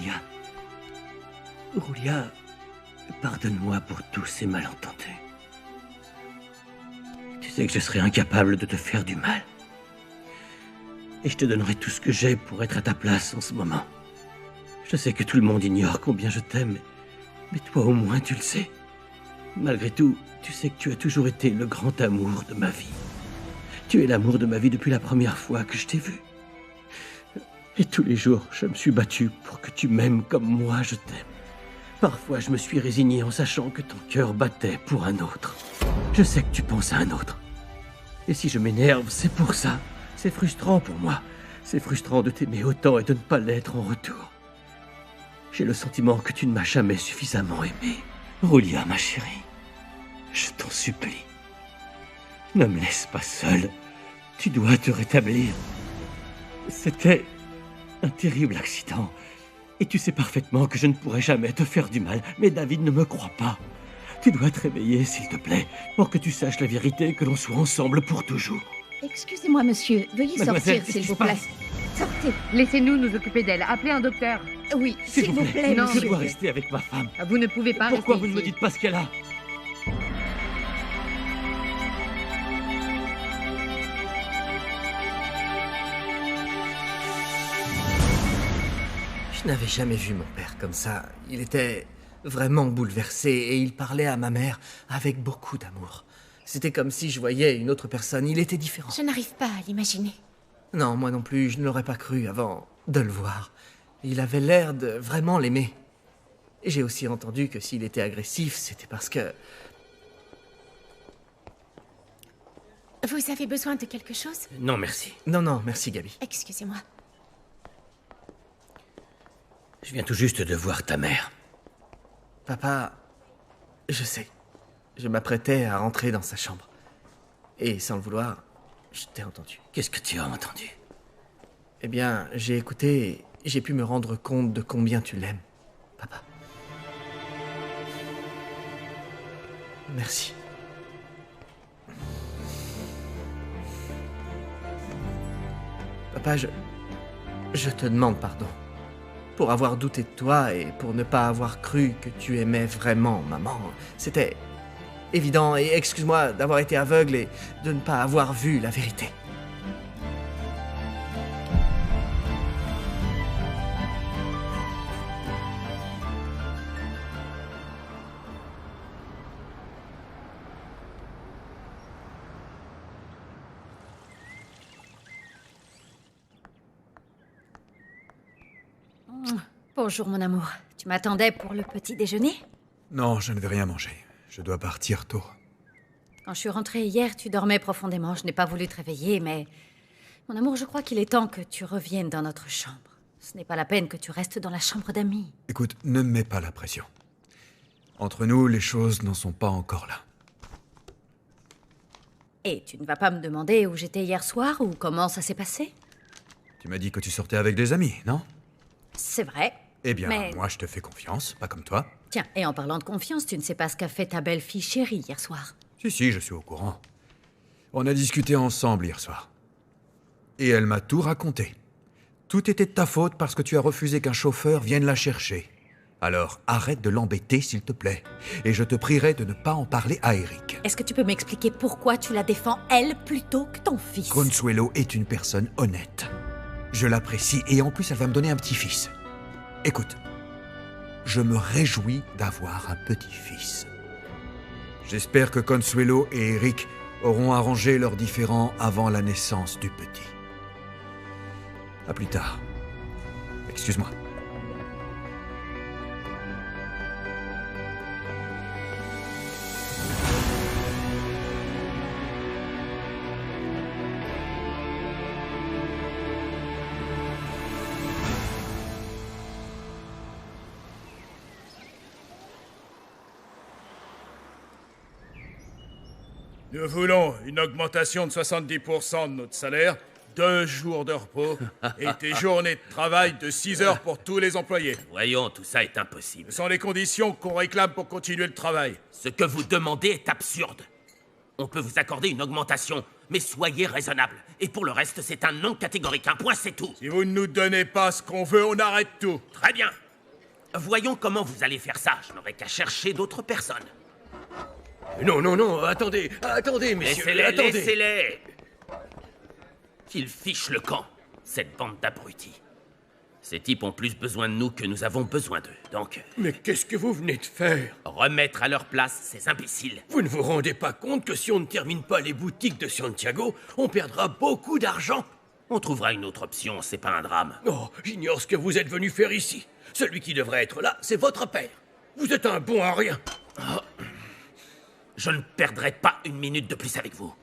Roulia. Roulia, pardonne-moi pour tous ces malentendus. Tu sais que je serais incapable de te faire du mal. Et je te donnerai tout ce que j'ai pour être à ta place en ce moment. Je sais que tout le monde ignore combien je t'aime, mais toi au moins tu le sais. Malgré tout, tu sais que tu as toujours été le grand amour de ma vie. Tu es l'amour de ma vie depuis la première fois que je t'ai vu. Et tous les jours, je me suis battu pour que tu m'aimes comme moi je t'aime. Parfois, je me suis résigné en sachant que ton cœur battait pour un autre. Je sais que tu penses à un autre. Et si je m'énerve, c'est pour ça. C'est frustrant pour moi. C'est frustrant de t'aimer autant et de ne pas l'être en retour. J'ai le sentiment que tu ne m'as jamais suffisamment aimé. Roulia, ma chérie, je t'en supplie. Ne me laisse pas seule. Tu dois te rétablir. C'était un terrible accident. Et tu sais parfaitement que je ne pourrai jamais te faire du mal. Mais David ne me croit pas. Tu dois te réveiller, s'il te plaît, pour que tu saches la vérité et que l'on soit ensemble pour toujours. Excusez-moi, monsieur. Veuillez sortir, s'il vous plaît. Sortez. Laissez-nous nous occuper d'elle. Appelez un docteur. Oui, s'il vous plaît, Non, Je monsieur. dois rester avec ma femme. Vous ne pouvez pas Pourquoi rester vous ne me ici. dites pas ce qu'elle a? Je n'avais jamais vu mon père comme ça. Il était vraiment bouleversé et il parlait à ma mère avec beaucoup d'amour. C'était comme si je voyais une autre personne. Il était différent. Je n'arrive pas à l'imaginer. Non, moi non plus, je ne l'aurais pas cru avant de le voir. Il avait l'air de vraiment l'aimer. Et j'ai aussi entendu que s'il était agressif, c'était parce que... Vous avez besoin de quelque chose? Non, merci. Non, non, merci Gabi. Excusez-moi. Je viens tout juste de voir ta mère. Papa, je sais. Je m'apprêtais à rentrer dans sa chambre. Et sans le vouloir, je t'ai entendu. Qu'est-ce que tu as entendu? Eh bien, j'ai écouté et j'ai pu me rendre compte de combien tu l'aimes, papa. Merci. Papa, je te demande pardon. Pour avoir douté de toi et pour ne pas avoir cru que tu aimais vraiment maman. C'était évident et excuse-moi d'avoir été aveugle et de ne pas avoir vu la vérité. Bonjour, mon amour. Tu m'attendais pour le petit déjeuner? Non, je ne vais rien manger. Je dois partir tôt. Quand je suis rentrée hier, tu dormais profondément. Je n'ai pas voulu te réveiller, mais... Mon amour, je crois qu'il est temps que tu reviennes dans notre chambre. Ce n'est pas la peine que tu restes dans la chambre d'amis. Écoute, ne me mets pas la pression. Entre nous, les choses n'en sont pas encore là. Et tu ne vas pas me demander où j'étais hier soir ou comment ça s'est passé? Tu m'as dit que tu sortais avec des amis, non? C'est vrai. Eh bien, Mais- moi je te fais confiance, pas comme toi. Tiens, et en parlant de confiance, tu ne sais pas ce qu'a fait ta belle-fille chérie hier soir. Si, je suis au courant. On a discuté ensemble hier soir. Et elle m'a tout raconté. Tout était de ta faute parce que tu as refusé qu'un chauffeur vienne la chercher. Alors, arrête de l'embêter, s'il te plaît. Et je te prierai de ne pas en parler à Eric. Est-ce que tu peux m'expliquer pourquoi tu la défends, elle, plutôt que ton fils? Consuelo est une personne honnête. Je l'apprécie et en plus elle va me donner un petit-fils. Écoute, je me réjouis d'avoir un petit-fils. J'espère que Consuelo et Eric auront arrangé leurs différends avant la naissance du petit. À plus tard. Excuse-moi. Nous voulons une augmentation de 70% de notre salaire, 2 jours de repos et des journées de travail de 6 heures pour tous les employés. Voyons, tout ça est impossible. Ce sont les conditions qu'on réclame pour continuer le travail. Ce que vous demandez est absurde. On peut vous accorder une augmentation, mais soyez raisonnable. Et pour le reste, c'est un non catégorique. Un point, c'est tout. Si vous ne nous donnez pas ce qu'on veut, on arrête tout. Très bien. Voyons comment vous allez faire ça. Je n'aurai qu'à chercher d'autres personnes. Non, non, non, attendez, messieurs, Laissez-les, attendez. laissez-les. Qu'ils fichent le camp, cette bande d'abrutis. Ces types ont plus besoin de nous que nous avons besoin d'eux, donc... Mais qu'est-ce que vous venez de faire? Remettre à leur place ces imbéciles. Vous ne vous rendez pas compte que si on ne termine pas les boutiques de Santiago, on perdra beaucoup d'argent? On trouvera une autre option, c'est pas un drame. Oh, j'ignore ce que vous êtes venu faire ici. Celui qui devrait être là, c'est votre père. Vous êtes un bon à rien. Je ne perdrai pas une minute de plus avec vous.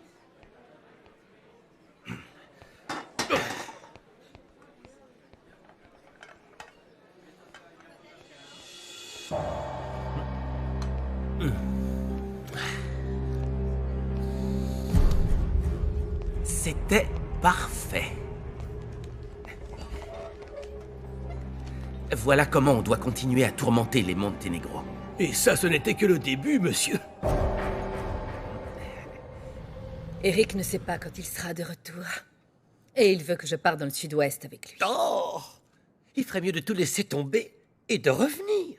C'était parfait. Voilà comment on doit continuer à tourmenter les Monténégro. Et ça, ce n'était que le début, monsieur. Eric ne sait pas quand il sera de retour. Et il veut que je parte dans le sud-ouest avec lui. Oh! Il ferait mieux de tout laisser tomber et de revenir.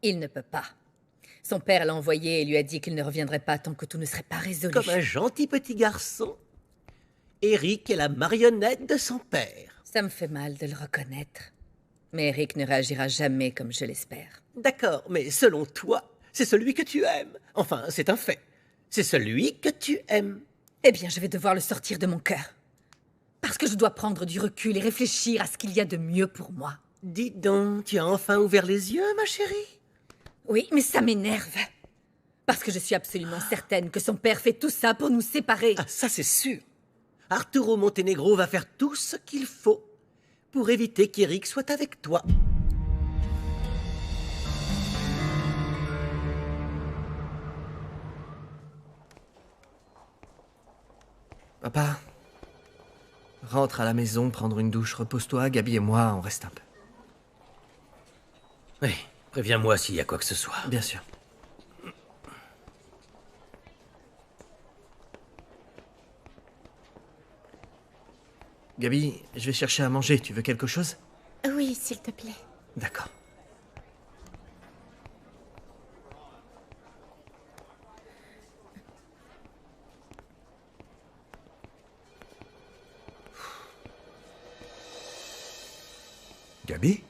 Il ne peut pas. Son père l'a envoyé et lui a dit qu'il ne reviendrait pas tant que tout ne serait pas résolu. Comme un gentil petit garçon. Eric est la marionnette de son père. Ça me fait mal de le reconnaître. Mais Eric ne réagira jamais comme je l'espère. D'accord, mais selon toi, c'est celui que tu aimes. Enfin, c'est un fait. C'est celui que tu aimes. Eh bien, je vais devoir le sortir de mon cœur. Parce que je dois prendre du recul et réfléchir à ce qu'il y a de mieux pour moi. Dis donc, tu as enfin ouvert les yeux, ma chérie? Oui, mais ça m'énerve. Parce que je suis absolument certaine que son père fait tout ça pour nous séparer. Ah, ça c'est sûr. Arturo Monténégro va faire tout ce qu'il faut pour éviter qu'Eric soit avec toi. Papa, rentre à la maison, prendre une douche, repose-toi, Gabi et moi, on reste un peu. Oui, préviens-moi s'il y a quoi que ce soit. Bien sûr. Gabi, je vais chercher à manger, tu veux quelque chose? Oui, s'il te plaît. D'accord. Gabi?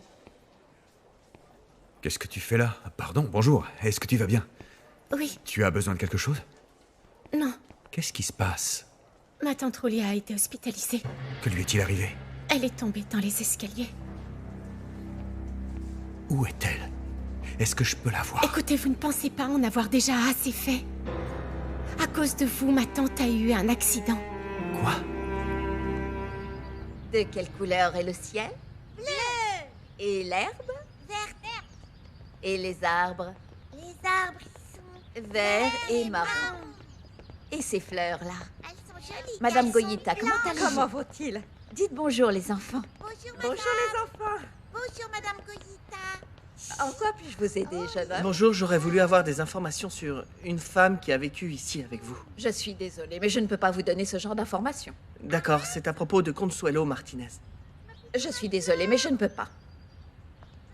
Qu'est-ce que tu fais là? Pardon, bonjour, est-ce que tu vas bien? Oui, Tu as besoin de quelque chose? non. Qu'est-ce qui se passe? Ma tante Roulia a été hospitalisée. Que lui est-il arrivé? Elle est tombée dans les escaliers. Où est-elle? Est-ce que je peux la voir? Écoutez, vous ne pensez pas en avoir déjà assez fait? À cause de vous, ma tante a eu un accident. Quoi? De quelle couleur est le ciel? Bleu. Et l'herbe? Verte. Et les arbres? Les arbres, ils sont Verts et marrons. marrons. Et ces fleurs-là? Elles sont jolies. Madame Elles sont Goyita, comment blanches. allez-vous? Comment vaut-il? Dites bonjour, les enfants. Bonjour, Bonjour madame. les enfants. Bonjour, madame Goyita. En quoi puis-je vous aider, jeune homme? Bonjour, j'aurais voulu avoir des informations sur une femme qui a vécu ici avec vous. Je suis désolée, mais je ne peux pas vous donner ce genre d'informations. D'accord, c'est à propos de Consuelo Martinez. Je suis désolée, mais je ne peux pas.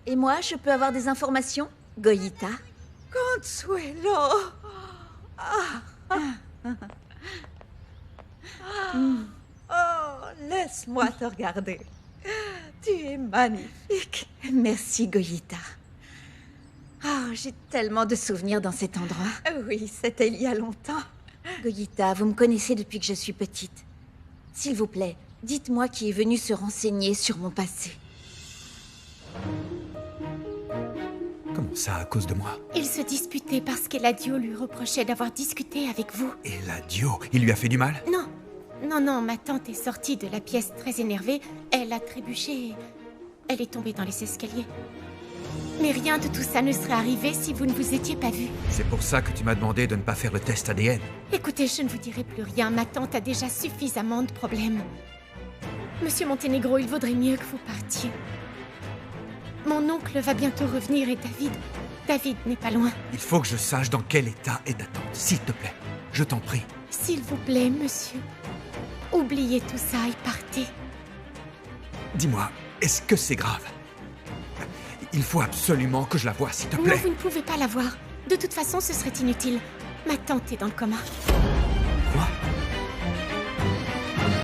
Et moi, je peux avoir des informations, Goyita? Consuelo. Oh, laisse-moi te regarder. Tu es magnifique. Merci, Goyita. Oh, j'ai tellement de souvenirs dans cet endroit. Oui, c'était il y a longtemps. Goyita, vous me connaissez depuis que je suis petite. S'il vous plaît, dites-moi qui est venu se renseigner sur mon passé. Comment ça, à cause de moi? Ils se disputaient parce qu'Eladio lui reprochait d'avoir discuté avec vous. Eladio, il lui a fait du mal? Non, non, ma tante est sortie de la pièce très énervée. Elle a trébuché et elle est tombée dans les escaliers. Mais rien de tout ça ne serait arrivé si vous ne vous étiez pas vus. C'est pour ça que tu m'as demandé de ne pas faire le test ADN. Écoutez, je ne vous dirai plus rien. Ma tante a déjà suffisamment de problèmes. Monsieur Monténégro, il vaudrait mieux que vous partiez. Mon oncle va bientôt revenir et David n'est pas loin. Il faut que je sache dans quel état est ta tante, s'il te plaît. Je t'en prie. S'il vous plaît, monsieur. Oubliez tout ça et partez. Dis-moi, est-ce que c'est grave? Il faut absolument que je la voie, s'il te Non, plaît. vous ne pouvez pas la voir. De toute façon, ce serait inutile. Ma tante est dans le coma.